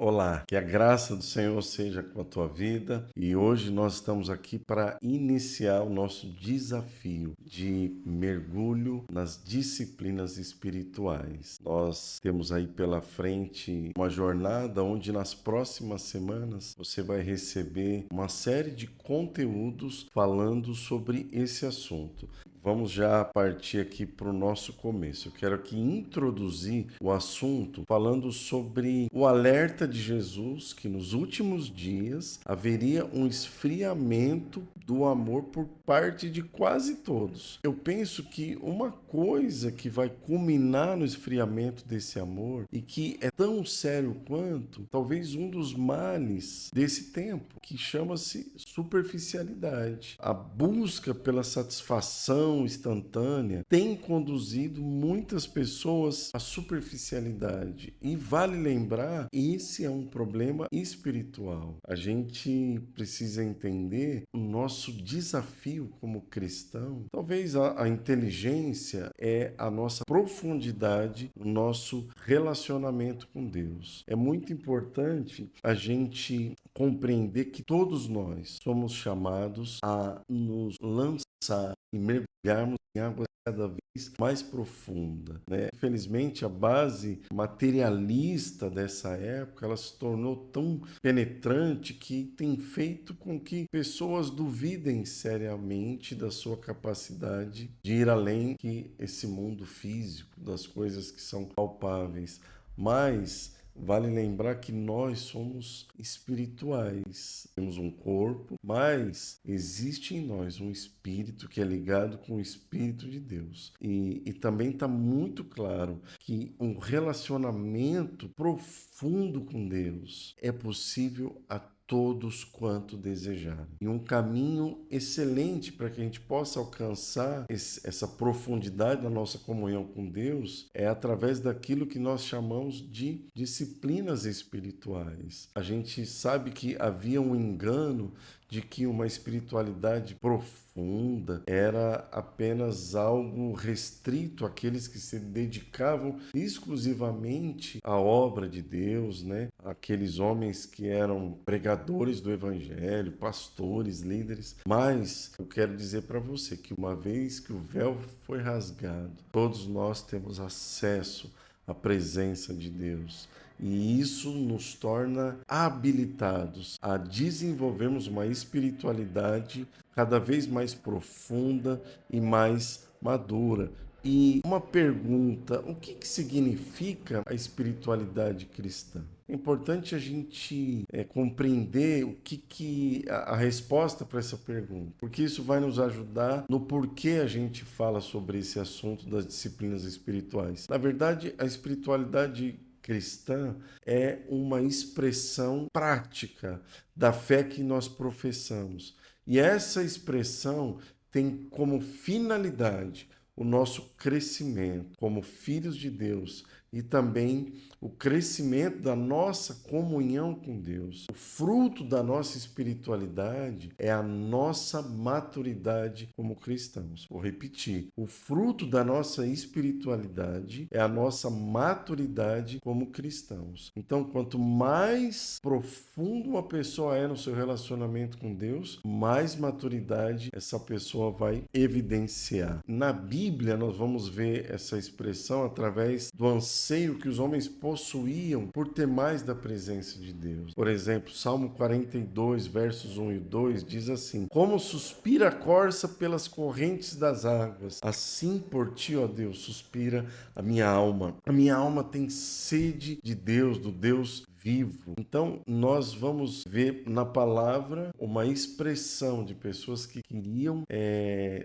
Olá, que a graça do Senhor seja com a tua vida e hoje nós estamos aqui para iniciar o nosso desafio de mergulho nas disciplinas espirituais. Nós temos aí pela frente uma jornada onde nas próximas semanas você vai receber uma série de conteúdos falando sobre esse assunto. Vamos já partir aqui para o nosso começo. Eu quero aqui introduzir o assunto falando sobre o alerta de Jesus que nos últimos dias haveria um esfriamento do amor por parte de quase todos. Eu penso que uma coisa que vai culminar no esfriamento desse amor e que é tão sério quanto, talvez um dos males desse tempo, que chama-se superficialidade. A busca pela satisfação instantânea tem conduzido muitas pessoas à superficialidade. E vale lembrar, esse é um problema espiritual. A gente precisa entender o nosso desafio como cristão. Talvez a inteligência é a nossa profundidade, o nosso relacionamento com Deus. É muito importante a gente compreender que todos nós somos chamados a nos lançar e mergulharmos em águas cada vez mais profunda, né? Infelizmente, a base materialista dessa época, ela se tornou tão penetrante que tem feito com que pessoas duvidem seriamente da sua capacidade de ir além que esse mundo físico, das coisas que são palpáveis. Mas vale lembrar que nós somos espirituais. Temos um corpo, mas existe em nós um espírito que é ligado com o Espírito de Deus. E também está muito claro que um relacionamento profundo com Deus é possível a todos quanto desejarem. E um caminho excelente para que a gente possa alcançar essa profundidade da nossa comunhão com Deus é através daquilo que nós chamamos de disciplinas espirituais. A gente sabe que havia um engano de que uma espiritualidade profunda era apenas algo restrito àqueles que se dedicavam exclusivamente à obra de Deus, né? Aqueles homens que eram pregadores do evangelho, pastores, líderes. Mas eu quero dizer para você que uma vez que o véu foi rasgado, todos nós temos acesso à presença de Deus. E isso nos torna habilitados a desenvolvermos uma espiritualidade cada vez mais profunda e mais madura. E uma pergunta: o que significa a espiritualidade cristã? É importante a gente compreender o que a resposta para essa pergunta, porque isso vai nos ajudar no porquê a gente fala sobre esse assunto das disciplinas espirituais. Na verdade, a espiritualidade cristã é uma expressão prática da fé que nós professamos. E essa expressão tem como finalidade o nosso crescimento como filhos de Deus e também o crescimento da nossa comunhão com Deus. O fruto da nossa espiritualidade é a nossa maturidade como cristãos. Vou repetir. O fruto da nossa espiritualidade é a nossa maturidade como cristãos. Então, quanto mais profundo uma pessoa é no seu relacionamento com Deus, mais maturidade essa pessoa vai evidenciar. Na Bíblia, nós vamos ver essa expressão através do anseio que os homens possuíam por ter mais da presença de Deus. Por exemplo, Salmo 42, versos 1 e 2 diz assim: como suspira a corça pelas correntes das águas, assim por ti, ó Deus, suspira a minha alma. A minha alma tem sede de Deus, do Deus vivo. Então, nós vamos ver na palavra uma expressão de pessoas que queriam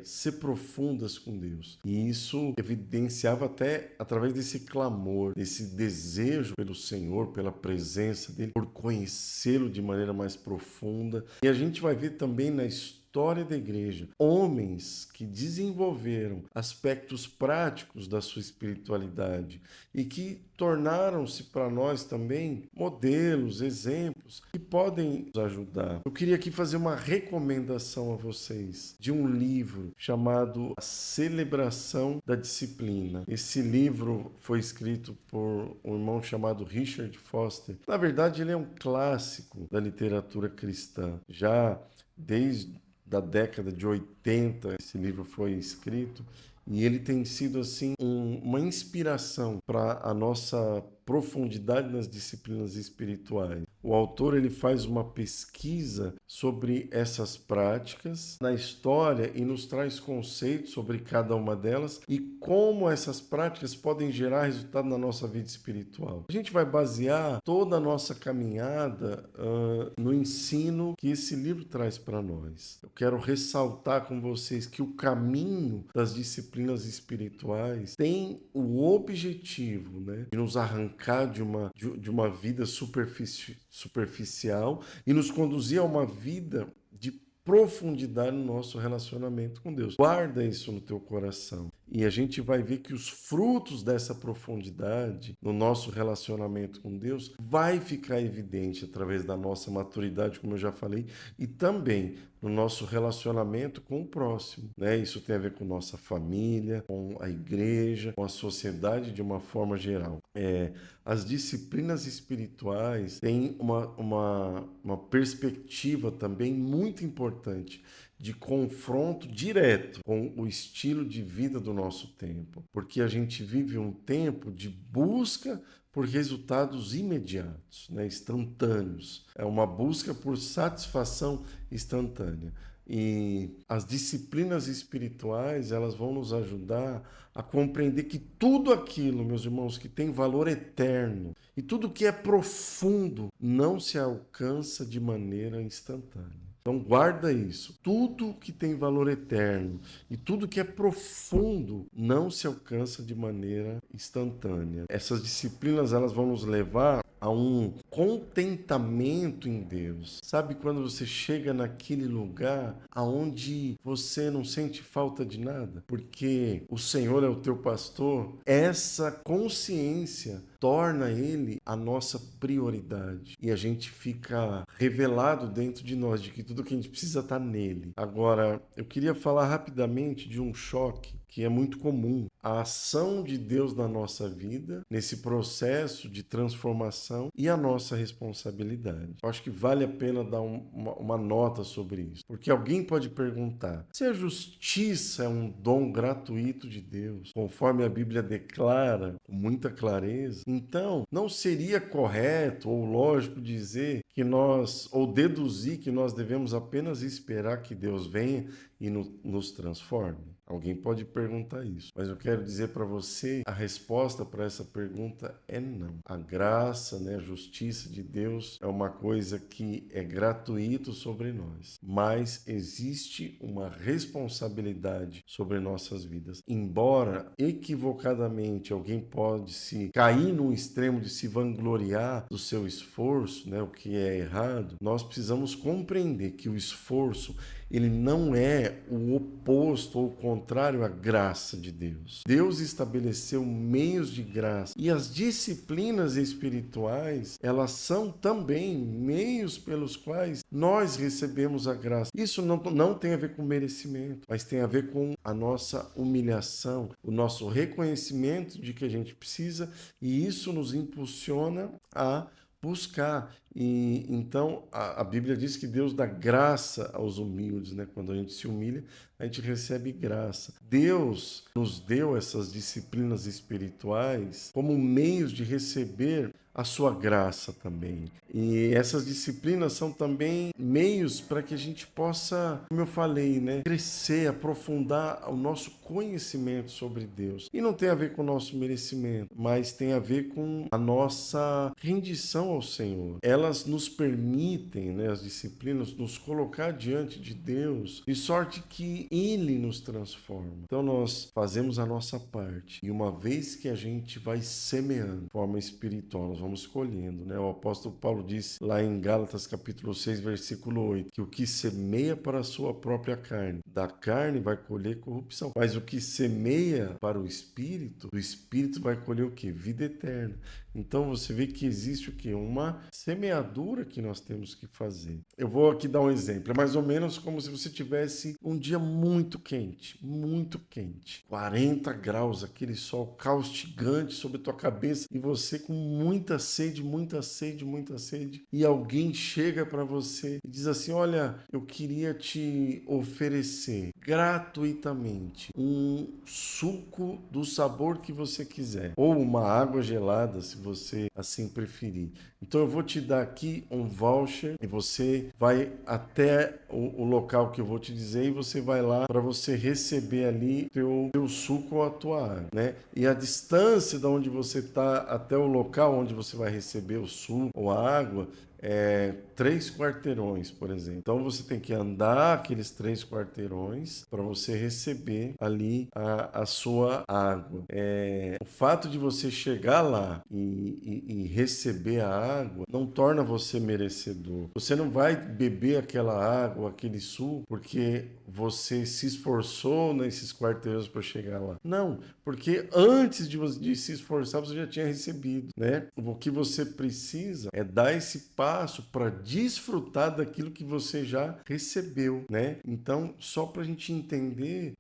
ser profundas com Deus. E isso evidenciava até através desse clamor, desse desejo pelo Senhor, pela presença dele, por conhecê-lo de maneira mais profunda. E a gente vai ver também na história história da igreja, homens que desenvolveram aspectos práticos da sua espiritualidade e que tornaram-se para nós também modelos, exemplos que podem nos ajudar. Eu queria aqui fazer uma recomendação a vocês de um livro chamado A Celebração da Disciplina. Esse livro foi escrito por um irmão chamado Richard Foster. Na verdade, ele é um clássico da literatura cristã. Já desde a década de 80, esse livro foi escrito. E ele tem sido assim uma inspiração para a nossa profundidade nas disciplinas espirituais. O autor ele faz uma pesquisa sobre essas práticas na história e nos traz conceitos sobre cada uma delas e como essas práticas podem gerar resultado na nossa vida espiritual. A gente vai basear toda a nossa caminhada no ensino que esse livro traz para nós. Eu quero ressaltar com vocês que o caminho das disciplinas espirituais tem o objetivo, de nos arrancar de uma vida superficial e nos conduzir a uma vida de profundidade no nosso relacionamento com Deus. Guarda isso no teu coração. E a gente vai ver que os frutos dessa profundidade no nosso relacionamento com Deus vai ficar evidente através da nossa maturidade, como eu já falei, e também no nosso relacionamento com o próximo, Isso tem a ver com nossa família, com a igreja, com a sociedade de uma forma geral. As disciplinas espirituais têm uma perspectiva também muito importante de confronto direto com o estilo de vida do nosso tempo, porque a gente vive um tempo de busca por resultados imediatos, instantâneos. É uma busca por satisfação instantânea. E as disciplinas espirituais, elas vão nos ajudar a compreender que tudo aquilo, meus irmãos, que tem valor eterno e tudo que é profundo não se alcança de maneira instantânea. Então guarda isso. Tudo que tem valor eterno e tudo que é profundo não se alcança de maneira instantânea. Essas disciplinas elas vão nos levar a um contentamento em Deus. Sabe quando você chega naquele lugar aonde você não sente falta de nada? Porque o Senhor é o teu pastor. Essa consciência torna Ele a nossa prioridade. E a gente fica revelado dentro de nós de que tudo que a gente precisa está nele. Agora, eu queria falar rapidamente de um choque que é muito comum. A ação de Deus na nossa vida, nesse processo de transformação e a nossa responsabilidade. Eu acho que vale a pena dar uma nota sobre isso. Porque alguém pode perguntar, se a justiça é um dom gratuito de Deus, conforme a Bíblia declara com muita clareza, então não seria correto ou lógico dizer que ou deduzir que nós devemos apenas esperar que Deus venha e nos transforme? Alguém pode perguntar isso, mas eu quero dizer para você, a resposta para essa pergunta é não. A graça, a justiça de Deus é uma coisa que é gratuito sobre nós, mas existe uma responsabilidade sobre nossas vidas. Embora equivocadamente alguém pode se cair num extremo de se vangloriar do seu esforço, o que é errado, nós precisamos compreender que o esforço ele não é o oposto ou o contrário à graça de Deus. Deus estabeleceu meios de graça e as disciplinas espirituais, elas são também meios pelos quais nós recebemos a graça. Isso não tem a ver com merecimento, mas tem a ver com a nossa humilhação, o nosso reconhecimento de que a gente precisa, e isso nos impulsiona a buscar. E então a Bíblia diz que Deus dá graça aos humildes, Quando a gente se humilha, a gente recebe graça. Deus nos deu essas disciplinas espirituais como meios de receber a sua graça também. E essas disciplinas são também meios para que a gente possa, como eu falei, crescer, aprofundar o nosso conhecimento sobre Deus. E não tem a ver com o nosso merecimento, mas tem a ver com a nossa rendição ao Senhor. Elas nos permitem, as disciplinas, nos colocar diante de Deus, de sorte que Ele nos transforma. Então nós fazemos a nossa parte. E uma vez que a gente vai semeando de forma espiritual, nós vamos escolhendo, né? O apóstolo Paulo disse lá em Gálatas capítulo 6, versículo 8, que o que semeia para a sua própria carne, da carne vai colher corrupção, mas o que semeia para o Espírito, do Espírito vai colher o quê? Vida eterna. Então você vê que existe o quê? Uma semeadura que nós temos que fazer. Eu vou aqui dar um exemplo. É mais ou menos como se você tivesse um dia muito quente, 40 graus, aquele sol caustigante sobre a tua cabeça e você com muita sede, e alguém chega para você e diz assim: olha, eu queria te oferecer gratuitamente um suco do sabor que você quiser, ou uma água gelada, se você assim preferir. Então eu vou te dar aqui um voucher e você vai até o local que eu vou te dizer e você vai lá para você receber ali teu suco ou a tua água, né? E a distância de onde você está até o local onde você vai receber o suco ou a água é 3 quarteirões, por exemplo. Então você tem que andar aqueles 3 quarteirões para você receber ali a sua água. O fato de você chegar lá e receber a água não torna você merecedor. Você não vai beber aquela água, aquele suco, porque você se esforçou nesses quarteirões para chegar lá. Não, porque antes de se esforçar, você já tinha recebido, né? O que você precisa é dar esse passo para desfrutar daquilo que você já recebeu, né? Então, só para a gente entender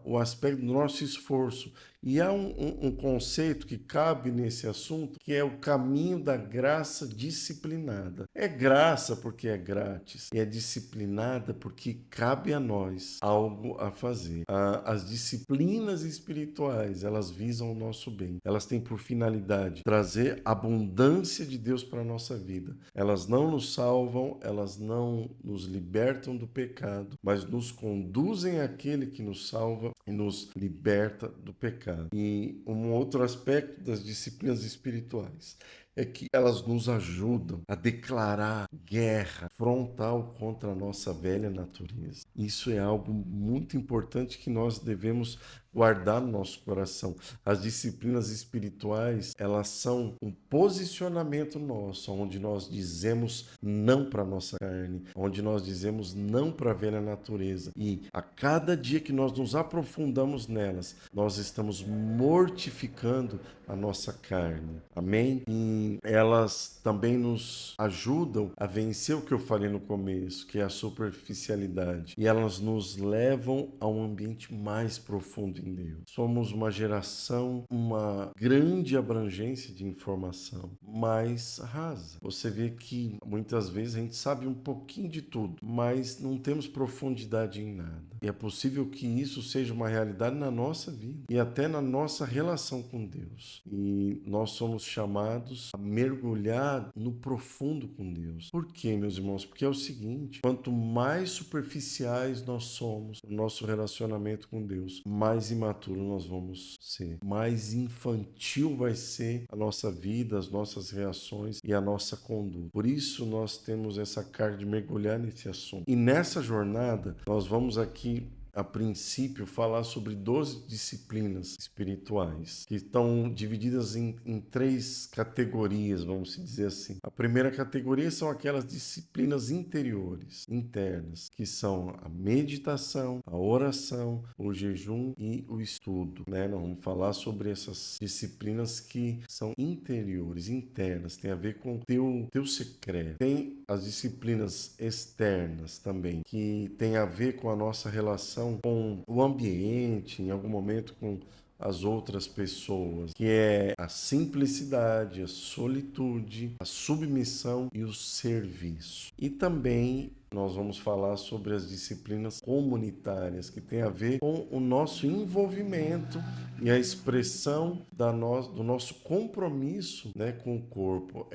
o aspecto do nosso esforço. E há um conceito que cabe nesse assunto, que é o caminho da graça disciplinada. É graça porque é grátis, e é disciplinada porque cabe a nós algo a fazer. As disciplinas espirituais, elas visam o nosso bem. Elas têm por finalidade trazer abundância de Deus para a nossa vida. Elas não nos salvam, elas não nos libertam do pecado, mas nos conduzem àquele que nos salva e nos liberta do pecado. E um outro aspecto das disciplinas espirituais é que elas nos ajudam a declarar guerra frontal contra a nossa velha natureza. Isso é algo muito importante que nós devemos guardar no nosso coração. As disciplinas espirituais, elas são um posicionamento nosso, onde nós dizemos não para a nossa carne, onde nós dizemos não para a velha natureza. E a cada dia que nós nos aprofundamos nelas, nós estamos mortificando a nossa carne. Amém? E elas também nos ajudam a vencer o que eu falei no começo, que é a superficialidade. E elas nos levam a um ambiente mais profundo em Deus. Somos uma geração, uma grande abrangência de informação, mas rasa. Você vê que muitas vezes a gente sabe um pouquinho de tudo, mas não temos profundidade em nada. E é possível que isso seja uma realidade na nossa vida e até na nossa relação com Deus. E nós somos chamados a mergulhar no profundo com Deus. Por quê, meus irmãos? Porque é o seguinte: quanto mais superficiais nós somos no nosso relacionamento com Deus, mais imaturo nós vamos ser, mais infantil vai ser a nossa vida, as nossas reações e a nossa conduta. Por isso nós temos essa carga de mergulhar nesse assunto. E nessa jornada, nós vamos aqui a princípio, falar sobre 12 disciplinas espirituais, que estão divididas em 3 categorias, vamos dizer assim. A primeira categoria são aquelas disciplinas interiores, internas, que são a meditação, a oração, o jejum e o estudo, né? Nós vamos falar sobre essas disciplinas que são interiores, internas, tem a ver com o teu secreto. Tem as disciplinas externas também, que tem a ver com a nossa relação com o ambiente, em algum momento com as outras pessoas, que é a simplicidade, a solitude, a submissão e o serviço. E também nós vamos falar sobre as disciplinas comunitárias, que tem a ver com o nosso envolvimento e a expressão do nosso compromisso, né, com o corpo.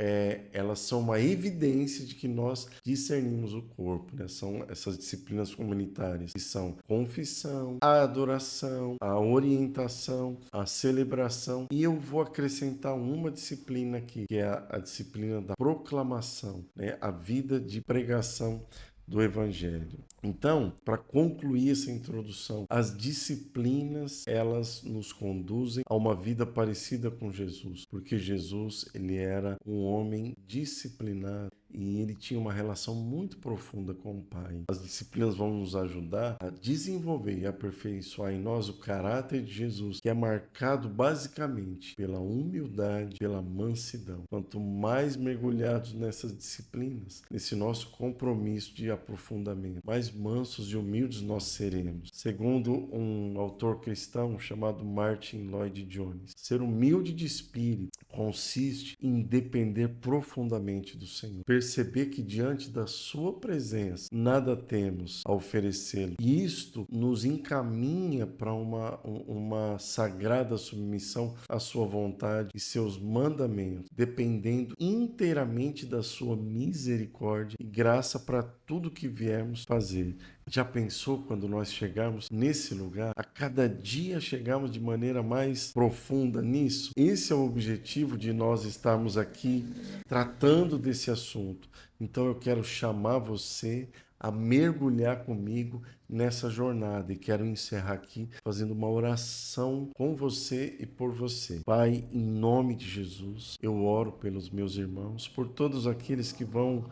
Elas são uma evidência de que nós discernimos o corpo, né? São essas disciplinas comunitárias, que são confissão, a adoração, a orientação, a celebração. E eu vou acrescentar uma disciplina aqui, que é a disciplina da proclamação, né? A vida de pregação do Evangelho. Então, para concluir essa introdução, as disciplinas, elas nos conduzem a uma vida parecida com Jesus, porque Jesus, ele era um homem disciplinado e ele tinha uma relação muito profunda com o Pai. As disciplinas vão nos ajudar a desenvolver e aperfeiçoar em nós o caráter de Jesus, que é marcado basicamente pela humildade, pela mansidão. Quanto mais mergulhados nessas disciplinas, nesse nosso compromisso de aprofundamento, mais mansos e humildes nós seremos. Segundo um autor cristão chamado Martin Lloyd Jones, ser humilde de espírito consiste em depender profundamente do Senhor. Perceber que diante da sua presença nada temos a oferecê-lo. E isto nos encaminha para uma sagrada submissão à sua vontade e seus mandamentos, dependendo inteiramente da sua misericórdia e graça para tudo que viermos fazer. Já pensou quando nós chegarmos nesse lugar? A cada dia chegarmos de maneira mais profunda nisso? Esse é o objetivo de nós estarmos aqui tratando desse assunto. Então eu quero chamar você a mergulhar comigo nessa jornada e quero encerrar aqui fazendo uma oração com você e por você. Pai, em nome de Jesus, eu oro pelos meus irmãos, por todos aqueles que vão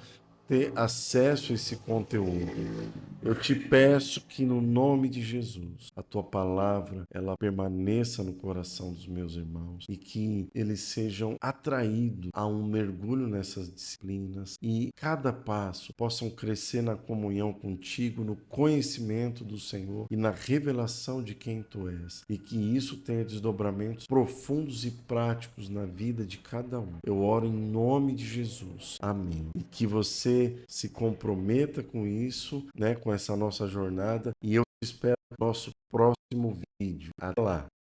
ter acesso a esse conteúdo. Eu te peço que no nome de Jesus, a tua palavra, ela permaneça no coração dos meus irmãos e que eles sejam atraídos a um mergulho nessas disciplinas e cada passo possam crescer na comunhão contigo, no conhecimento do Senhor e na revelação de quem tu és. E que isso tenha desdobramentos profundos e práticos na vida de cada um. Eu oro em nome de Jesus. Amém. E que você se comprometa com isso, né, com essa nossa jornada, e eu espero no nosso próximo vídeo. Até lá!